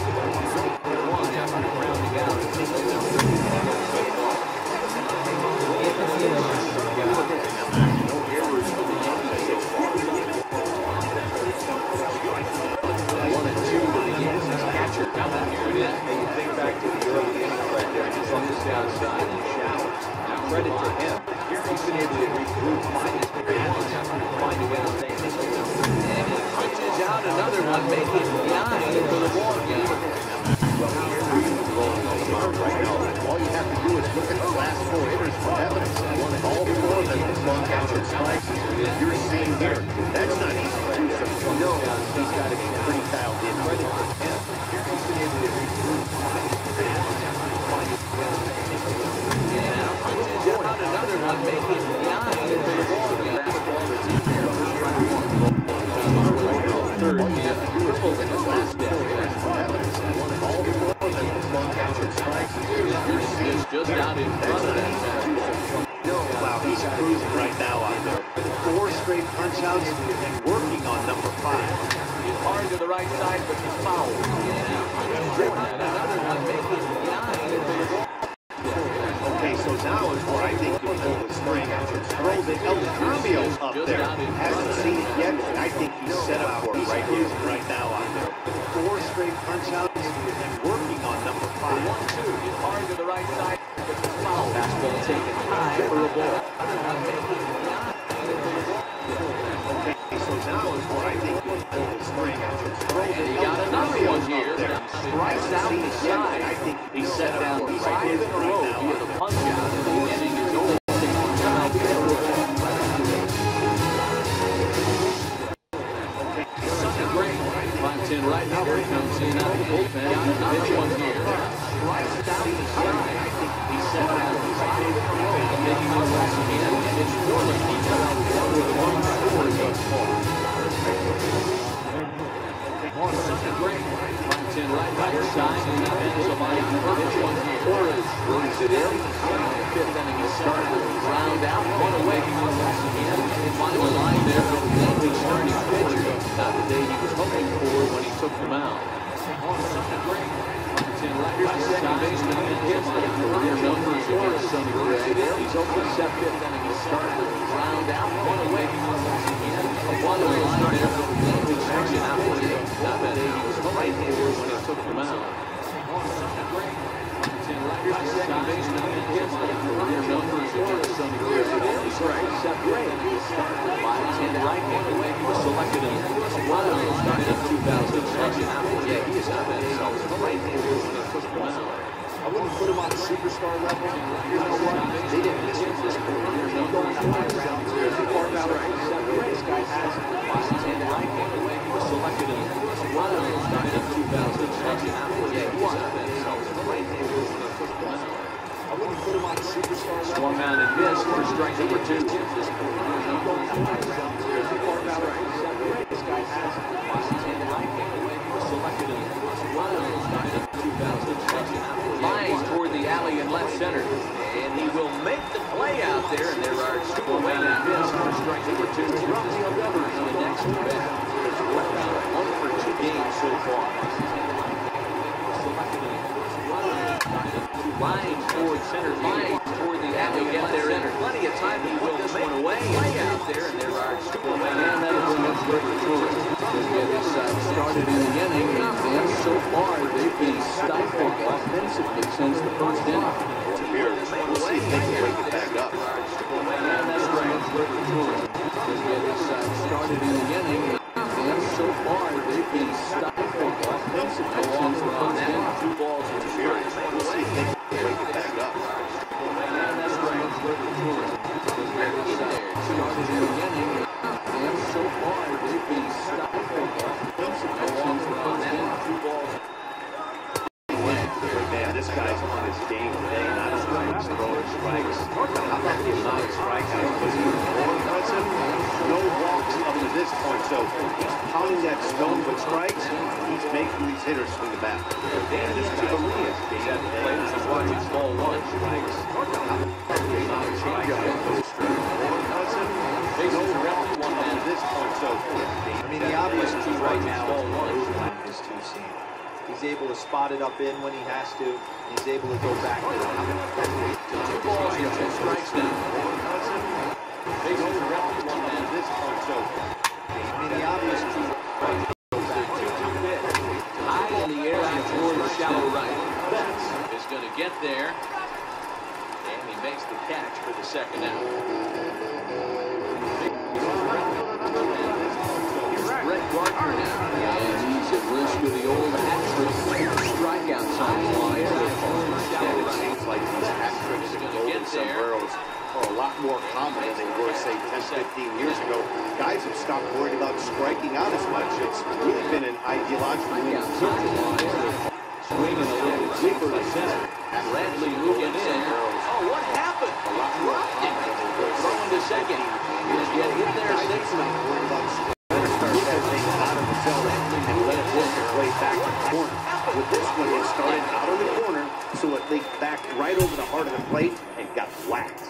1 after grounding out. No errors for the Yankees so far. 1 and 2 to the Yankees catcher. Here it is. And you think back to the early innings right there, just on this outside in the shower. Now credit to him. He's been able to regroup, find his balance, find a way to stay in this game. And he punches out another one, making 9 for the ball game. Right now, all you have to do is look at the last 4 hitters for evidence. All 4 of them have gone out and strikes. You're seeing here, that's not easy to do. So you know he's got to be pretty dialed in. Credit to him. He's been able to regroup, find his balance, find his way to stay in this game. Punches out another one, making 9 for the ball game. Third, All you have to do is look at the last 4 hitters for evidence. All 4 of them have gone out and strikes. He's just out in front of that. Wow, he's cruising right now out there. 4 straight punch-outs and working on number 5. Hard to the right side, but he's fouled. Another one, making 9 for the ball. Okay, so now is where I think you'll pull the string. Throw the El Cambio up there. Hasn't seen it yet, and I think he's set up for it right here, right now out there. 4 straight punch-outs and working on number 5. 1-2, hard to the right side, but he's fouled. Fastball taken high for a ball. now is what I think is spring. And he got another one here. Strikes out the side. He set down 5 in a row via the punch out, and the inning is over. Montana right now comes in out of the bullpen. Got another one here. Strikes down the side. He set down 5 in a row, making it once again. And it's Warren. He's about 1 score thus far. Montana right by your side. And somebody this one here. Torres brings it in. 5th inning is started with a ground out. 1 away. Once again. And final line there for the Yankees starting pitcher. Not the day he was hoping for when he took the mound. Here's the second baseman and hits the career numbers against Sonny Gray. He's open 7th inning. He started with a ground out. 1 away. Once again. A 1 line there for the Yankees starting pitcher. Not the day he was hoping for when he took the mound. Here's the second baseman and hits the career numbers against Sonny Gray. He's right. 7th inning. He started with 5-10 right-handed. He was selected in the round in 2007. Yeah, he has not been himself right-handed when he took the mound. I wouldn't put him on a superstar level. You know what? They didn't miss him this quarter. He's going to high round. This guy has 5-10 right-handed. He was selected in the round in 2007. Yeah, he has not been himself right-handed when he took the mound. I wouldn't put him on a superstar level. Swung on and missed for strike number 2. This guy has 5-10 right-handed. He was selected in the round in 2007. Lines toward the alley in left center. And he will make the play out there. And there are 2 away and miss for strike number 2. Rafael Devers on the next bat. 1 for 2 games so far. Lines toward center. Lines toward the alley in left center. Plenty of time. He will this one away. Play out there. And there are 2 away. And that'll bring up Gregory Torres. Started in the inning, and so far they've been stifled offensively since the first inning. We'll see if they can break it back up. And that's right. Started in the inning, and so far they've been stifled offensively since the first inning. 2 balls and 2 strikes. We'll see if they can break it back up. And that's right. Started in the inning, and so far they've been stifled offensively since the first inning. 2 balls. Man, this guy's on his game today. Not strikes, throwing strikes. How about the amount of strikeouts? Was he more impressive? No walks up to this point, so he's pounding that stone with strikes. He's making these hitters swing the bat. And this to the lead. He's at the plate. He's watching ball 1. Strikes. No walks up to this point, so I mean, the obvious key right now is movement in his 2 seam. He's able to spot it up in when he has to. He's able to go back. 2 balls and 2 strikes now. Bases are empty, 1 man. this point, so I mean, the obvious key right now. 2-2 pitch. High in the air out toward the shallow right. Betts is going to get there. And he makes the catch for the second out. Brett Gardner now. And he's at risk of the old hat trick strikeout sign. it seems like these hat tricks and golden sombreros are a lot more common than they were, say, 10, 15 years ago. Guys have stopped worrying about striking out as much. It's really been an ideological move. Swinging a little deeper to center. Bradley moving in. Oh, what happened? Dropped it. Throwing to second. He'll get in there safely. Start that thing out of the zone and let it work its way back to the corner. With this one, it started out of the corner, so it leaked back right over the heart of the plate and got whacked.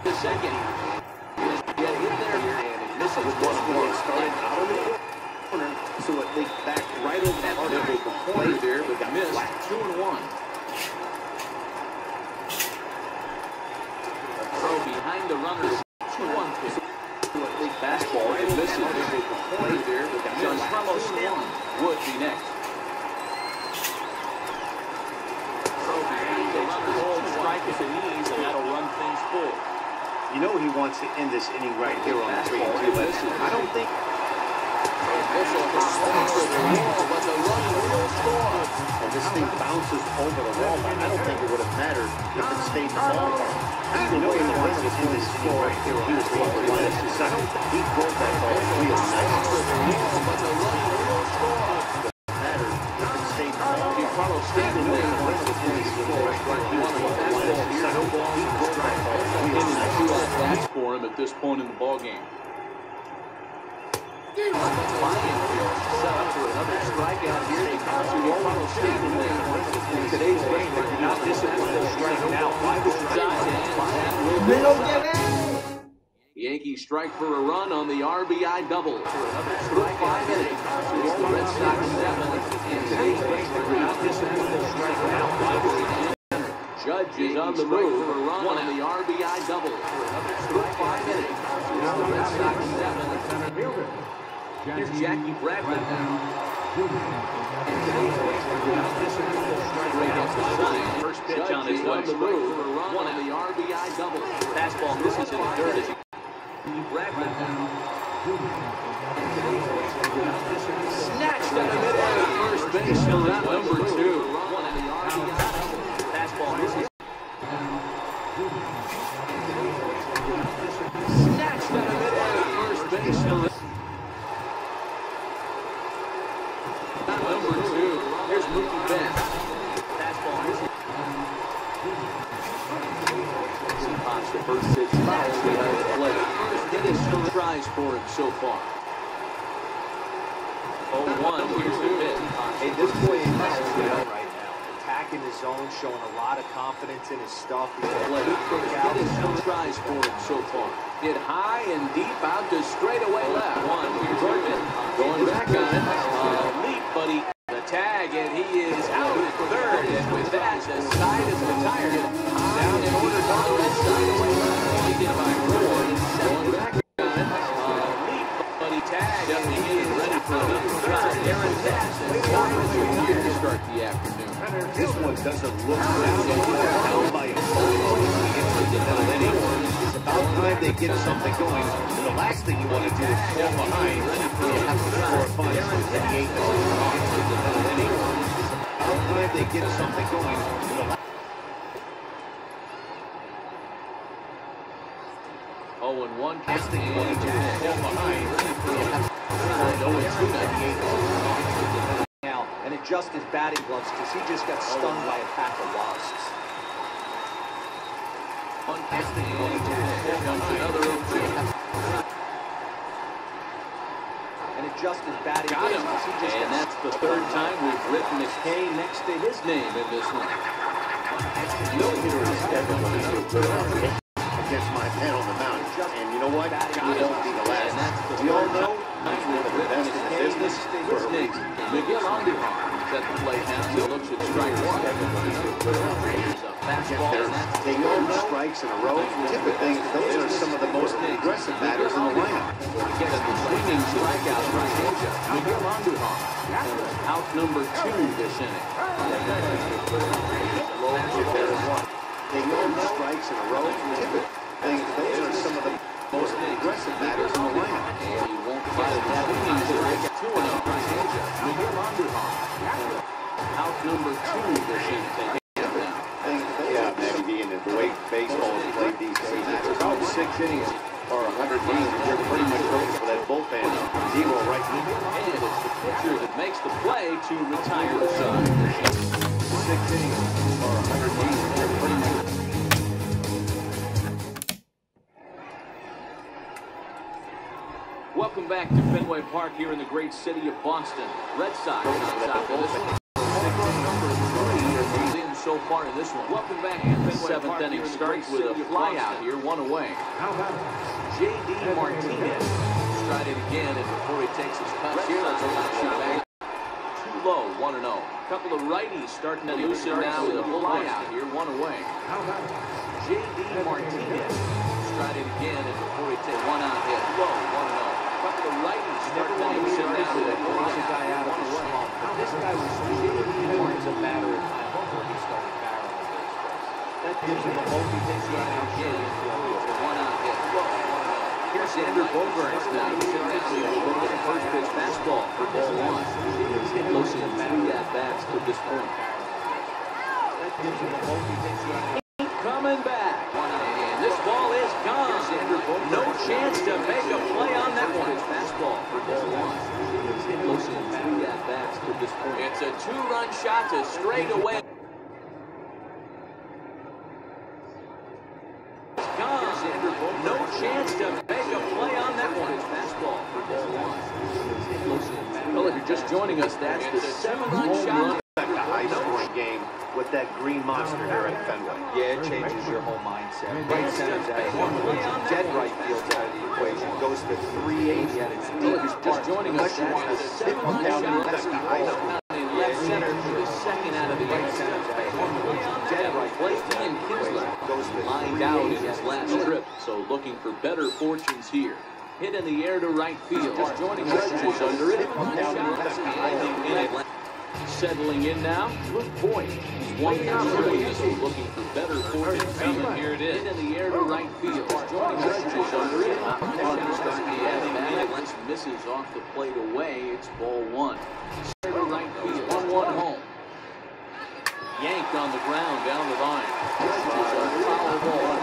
To second. He'll get in there and it misses With this one, it started out of the corner, so it leaked back right over the heart of the plate there, but got missed. whacked. 2-1. Throw behind the runners. 2-1 pitch. Fastball, it misses. Play there, but Giancarlo Stanton would be next. Throw behind the runners. Hold strike at the knees, and that'll run things full. You know he wants to end this inning right here on the 3-2, but I don't think... But the runner will score. And this thing bounces over the wall, but I don't think it would have mattered if it stayed in the ballpark. You know he wants to end this inning right here on the 3-2. He broke that ball real nice. But the runner will score. Matter if it stayed in the ballpark. Carlos standing there. That's for him at this point in the ball game. Set up for another strikeout here. Carlos standing there. In today's game, if you're not disciplined to strike now, why would you Yankees strike for a run on the RBI double for another strike 5 innings. It's the Red Sox 7. In today's game, if you're not disciplined to strike now, why would you Judge is on the move for a run on the RBI double for another strike 5 innings. It's the Red Sox 7. Here's Jackie Bradley now. First pitch on his way. The move for a run on the RBI double. Fastball misses in the dirt as Bradley now. Snatched out of midair. First base on number 2. Run on the RBI double. Fastball misses. Snatched out of midair. First base on number 2. Here's Mookie Betts. Fastball misses. He pops the first pitch fouls behind the plate. Dennis tries for him so far. 0-1. Here's the pitch. Hey, this boy is right now. Attacking his zone, showing a lot of confidence in his stuff. Dennis tries for him so far. Hit high and deep out to straightaway left. Here's the pitch. Going back on it. Leap, buddy. The tag, and he is out at third. And with that, the side is retired. Down in order to go to straightaway left. Taken by Ford. Going back on it. Leap, buddy. Tag, and he is ready for another shot. Aaron Bass and side is retired to start the afternoon. This one doesn't look down by his It's about time they get something going. The last thing you want to do is fall behind. You have to score a bunch in the 8th. It's about time they get something going. 0-1. Last thing you want to do is fall behind. You have to score 2 now and adjust his batting gloves because he just got stung by a pack of wasps. Another 0-2. And adjust his batting gloves because he just and that's the third time we've written McKay next to his name in this one. No hitter is ever going to do good against my pen on the mound. And you know what? You won't be the last. We all know he's one of the best in the business. Miguel Andujar set the plate now. He looks at strike 1. They all strikes in a row. Typically, those are some of the most aggressive batters in the lineup. Gets the swinging strikeout right here. Miguel Andujar. Out number 2 this inning. They all strikes in a row. Typically, those are some of the most aggressive batters in the lineup. And he won't find that swinging strike. 2-0. Miguel Andujar. Out number 2 this inning. Yeah, maybe in the way baseball is played these days, about 6 innings or 100 games, you're pretty much looking for that bullpen. Zero right now. And it's the pitcher that makes the play to retire the side. 6 innings or 100 games, you're pretty much. Welcome back to Fenway Park here in the great city of Boston. Red Sox on top of this one. Number 3 in so far in this one. Welcome back to Fenway Park. 7th inning starts with a flyout here, 1 away. J.D. Martinez tried it again, and before he takes his cuts here, let's shoot back. Too low, 1-0. Couple of righties starting to loosen now with a flyout here, 1 away. J.D. Martinez tried it again, and before he takes 1 out hit, low, 1-0. Couple of righties starting to loosen now with a guy out of the way. This guy was so good, it's a matter of time before he started barreling baseball. That gives him a multi-pitch run It's a one-out hit. Here's Xander Bogaerts now. He's a first pitch fastball for ball one. Close in 3 at-bats to this point. That gives him a multi-pitch run. Coming back. And this ball is gone. No chance to make a play on that one. Fastball for ball one. Close in 3 at-bats to this point. It's a 2-run shot to straight away. No chance to make a play on that one. Fastball for ball one. Well, if you're just joining us, that's the 7-run shot. A high-scoring game with that green monster here at Fenway. Yeah, it changes your whole mindset. Right center's out of the equation. Dead right field's out of the equation. Goes to 380 at its deepest part. Just joining us, that's the 7-run shot. Left center for the second out of the right center. Dead right play. Ian Kinsler goes lined out in his last trip, so looking for better fortunes here. Hit in the air to right field. Just joining us is under it. Settling in now, Luke Voigt. He's 1-3, so looking for better fortunes. Here it is. Hit in the air to right field. Just joining us is under it. Misses off the plate away. It's ball one. Center to right field. 1-1 home. Yanked on the ground down the line. It's a foul ball.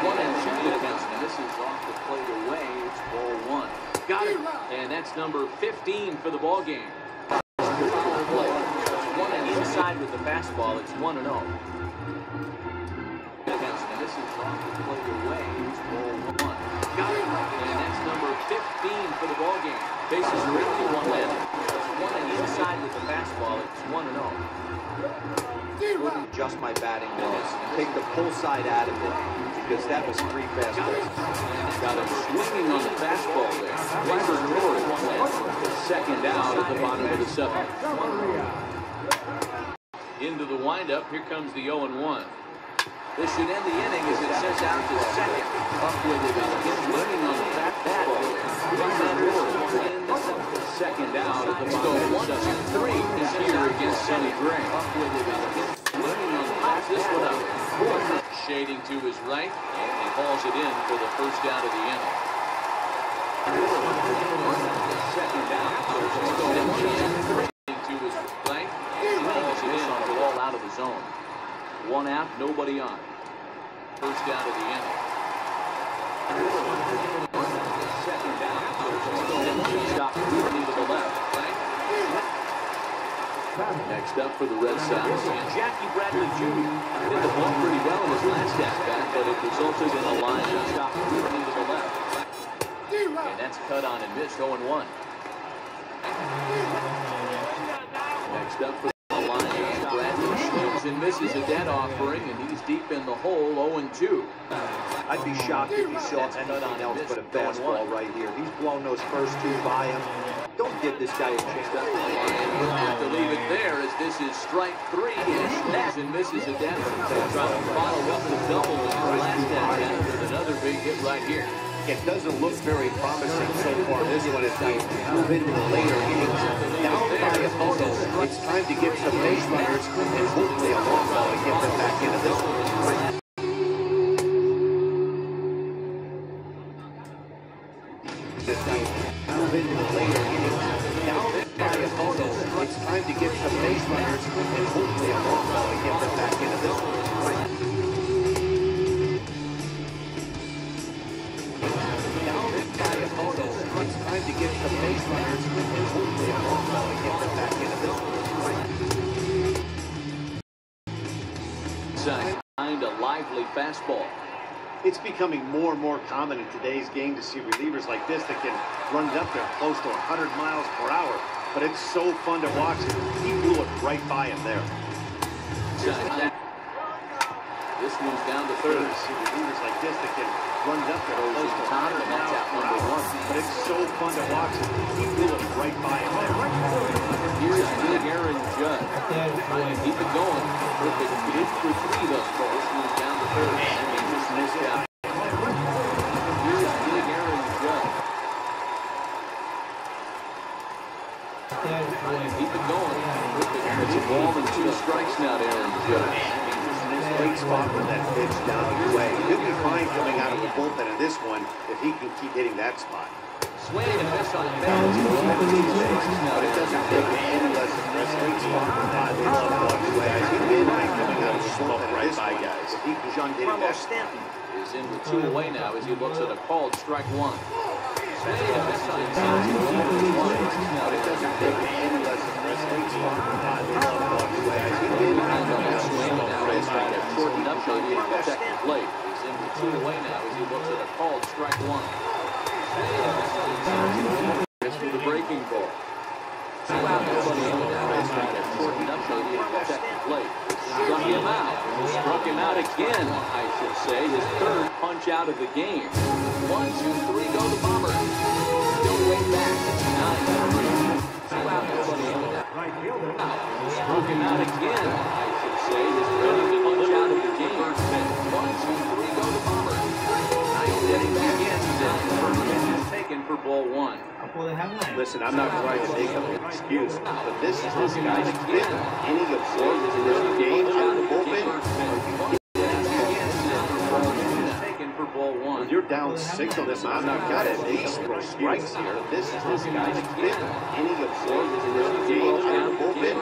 1-2 to count. Misses off the plate away. It's ball one. Got it. And that's number 15 for the ball game. Foul play. One and inside with the fastball. It's 1-0. Misses off the plate away. It's ball one. Got it. And that's number 15 for the ball game. Bases are empty. One man. One and inside with the fastball. It's 1-0. Wouldn't adjust my batting balls. Take the pull side out of it because that was 3 fastballs. Got him swinging on the fastball there. Robert Norris the second out at the bottom of the 7th. Into the windup. Here comes the 0-1. This should end the inning as it sends out to second. Up with it is swinging on the fastball. In the second out at the bottom of the 7th. 1-2-3 is here against Sonny Gray. Up with it is swinging on the pass. This one up. Shading to his right, and he hauls it in for the first out of the inning. Second out. To his right, he hauls it in on a ball out of the zone. 1 out, nobody on. First out of the inning. Second out. Stop moving to the left. Next up for the Red Sox, Jackie Bradley Jr. hit the ball pretty well in his last at-bat, but it resulted in a line shot moving to the left. And that's cut on and missed, 0-1. Next up for the line, Bradley swings and misses a dead offering, and he's deep in the hole, 0-2. I'd be shocked if he saw anything else but a fastball right here. He's blown those first 2 by him. Don't give this guy a chance. We'll have to leave it there as this is strike 3. And misses a dead one. Trying to follow up the double in the last at-bat with another big hit right here. It doesn't look very promising so far. This one is going to move into the later innings. Down by a photo, it's time to get some base runners and hopefully a long ball to get them back into this one. Move into the later innings. Down by a photo, it's time to get some base runners and hopefully a long ball to get them back into this one. It's time to get some base runners and hopefully a long ball to get them back into this one. Behind a lively fastball. It's becoming more and more common in today's game to see relievers like this that can run it up there close to 100 miles per hour. But it's so fun to watch. He blew it right by him there. This one's down to third. See relievers like this that can run it up there close to 100 miles per hour. But it's so fun to watch. He blew it right by him there. Here's big Aaron Judd. Keep it going. Perfect hit for 3 thus far. This one's down to third. And he just missed out. Here's big Aaron Judd. Keep it going. Perfect. It's a ball and 2 strikes now to Aaron Judd. in his late spot with that pitch down the way. He'll be fine coming out of the bullpen in this one if he can keep hitting that spot. Swing and miss on the bounce. But it doesn't take any less aggressive late spot with that. They love walking away. He'll be fine coming out of the bullpen in this one if he can keep hitting that spot. Is in with 2 away now as he looks at a called strike 1. Swing and miss on the bounce. But it doesn't take any less aggressive late spot with that. They love walking away. He'll be fine coming out of the bullpen in this one. Shortened up by the second plate. He's in with 2 away now as he looks at a called strike 1. It's for the breaking ball. 2 out nobody in now as shortened up by the second plate. Struck him out. Struck him out again, I should say. His third punch out of the game. 1, 2, 3, go the Bombers. Still way back. 9-3. 2 out nobody in now. Right fielder. Struck him out again, I should say. His third punch out of the game. 1, 2, 3, go the Bombers. Ninth inning begins. First pitch is taken for ball 1. Listen, I'm not trying to make up an excuse, but this is this guy's fifth inning of work in this game out of the bullpen. Taken for ball 1. When you're down 6 on this, I'm not got at least throw strikes here. This is this guy's fifth inning of work in this game out of the bullpen.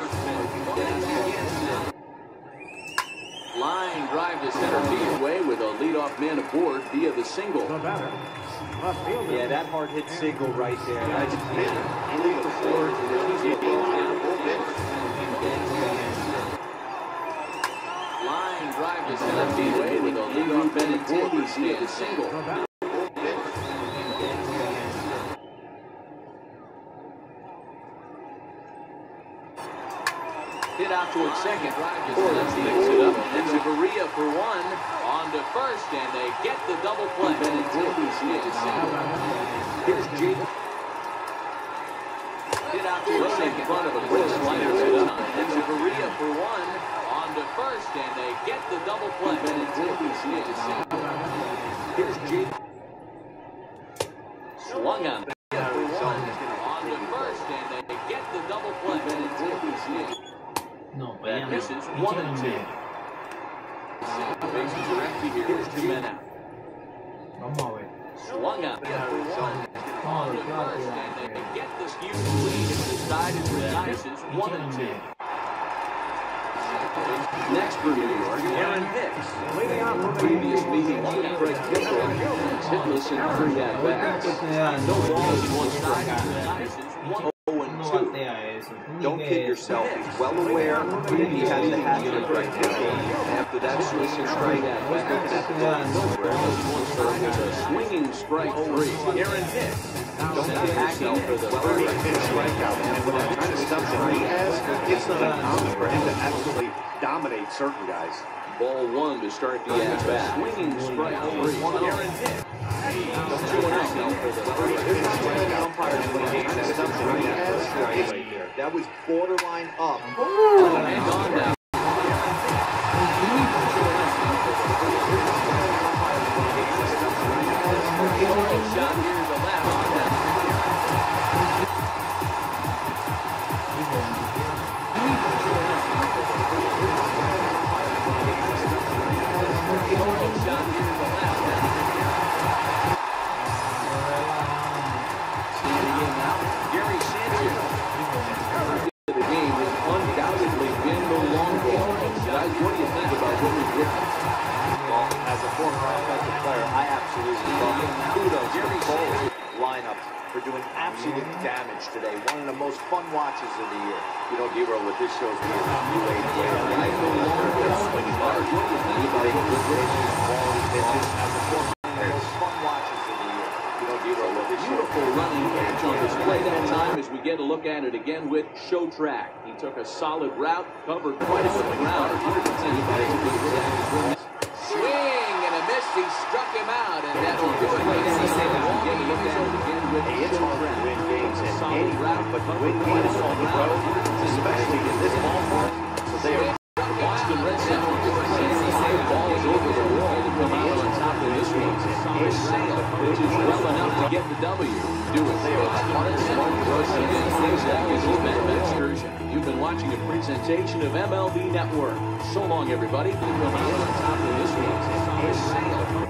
Line drive to center field way with a leadoff man aboard via the single. The batter. Left fielder. Yeah, that hard hit single right there. That's Inning of work in this game out of the bullpen. Line drive to center field way with a leadoff man aboard via the single. The batter. Hit out towards second. Drive to center field. It up. And Zavaria for 1. On to first, and they get the double play. Here's G. Hit out towards second. In front of a quick slider this time. And Zavaria for 1. On to first, and they get the double play. Here's G. Swung on. On to first, and they get the double play. That misses 1 and 2. Bases are empty here. Here's 2 men out. Vamos a ver. Swung out. Vamos a ver, claro, And they get the huge lead and decided for bases 1 and 2. Next for New York, Aaron Hicks. Leading off for the Previous meeting, Craig Kimbrell was hitless in 3 at-bats. No balls, 1 strike. 1 0 and 2. Don't kid yourself. He's well aware he has the habit of right there. After that swing and strike, was looking at the ball. Swinging strike 3. Aaron Hicks. Don't kid yourself for the 30-pitch strikeout. And with the kind of stuff that he has, it's not uncommon for him to absolutely dominate certain guys. Ball 1 to start the at-bat. Swinging strike 3. Aaron Hicks. That was borderline up. And on now. Shot here to left. Shot here to left. Gary Sanchez. The game has undoubtedly been the long ball. Guys, what do you think about what we've witnessed? Well, as a former offensive player, I absolutely love it. Kudos to the Bulls lineup for doing absolute damage today. One of the most fun watches of the year. You know, Dero, what this shows me is new age player. I know long ball swing hard. What do you think about it? Quality pitches. As a former player, most fun watches of the year. You know, Dero, what this shows Beautiful running catch on display that time as we get a look at it again with Show Track. He took a solid route, covered quite a bit of ground. Swing and a miss. He struck him out, and that's a good way to see it. It's hard to win games in any route, but to win games on the road, especially in this ballpark, so they are Boston Red Sox. Ball is over the wall to come out on top of this one. It's Sale, which is well enough to get the W. Do it. You've been watching a presentation of MLB Network. So long, everybody. We'll be on top of this one.